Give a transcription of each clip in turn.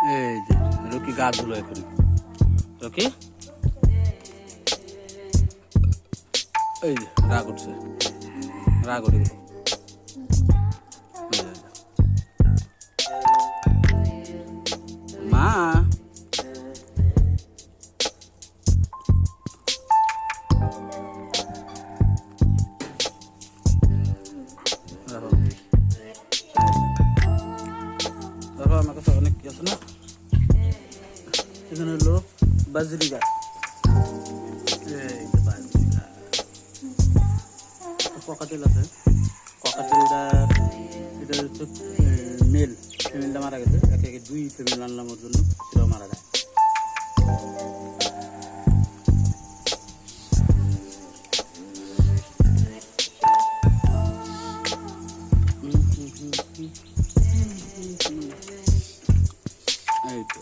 এই যে রকি গা ধুলো এখন। রকি এই যে রাগ উঠছে, রাগ উঠে গেল। মা আমার কাছে অনেক কি আছে না, এখানে হলো বাজরি গাছ। এই যে বাজরি গাছ, ককাটেল আছে। ককাটেলটা এটা হচ্ছে মেল, ফিমেলটা মারা গেছে। একে একে 2 ফিমেল আনলাম ওর জন্য, সেটাও মারা যায়। এই তো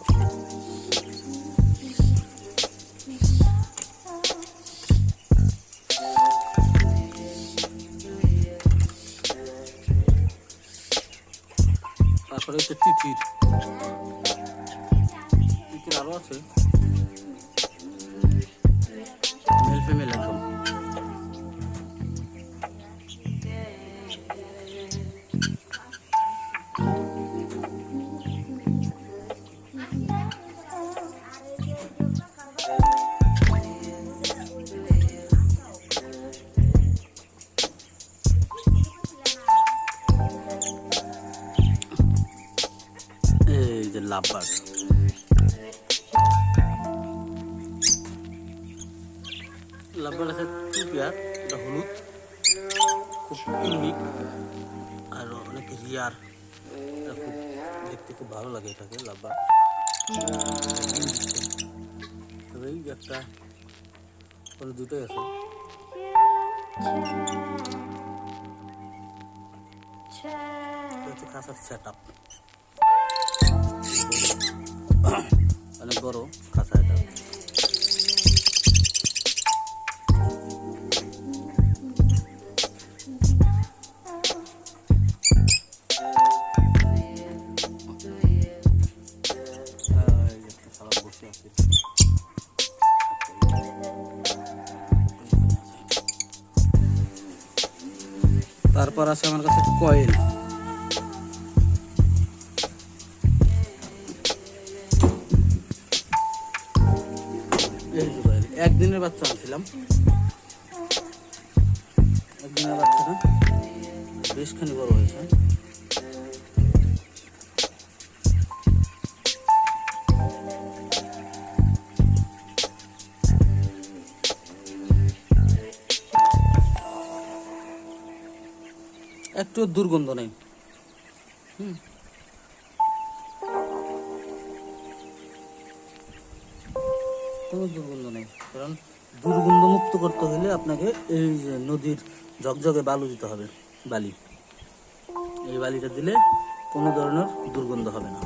তারপরে হচ্ছে তিতির আরো আছে, মেল ফিমেল একদম। এই যে লাভবার্ড, লাভবার্ড আছে 2 পেয়ার। এটা হলুদ, খুব ইউনিক আর অনেক রিয়ার। এটা খুব দেখতে খুব ভালো লাগে এটাকে, লাভবার্ড। তবে এই যে একটা ওর দুটোই আছে। খাসার সেট আপ অনেক বড় খাসা এটা। তারপর আছে আমার কাছে কয়েল। একদিনের বাচ্চা আনছিলাম, একদিনের বাচ্চাটা বেশখানি বড় হয়েছে। একটু দুর্গন্ধ নেই। কোনো দুর্গন্ধ নেই, কারণ দুর্গন্ধ মুক্ত করতে হলে আপনাকে এই যে নদীর ঝকঝকে বালু দিতে হবে, বালি। এই বালিটা দিলে কোনো ধরনের দুর্গন্ধ হবে না।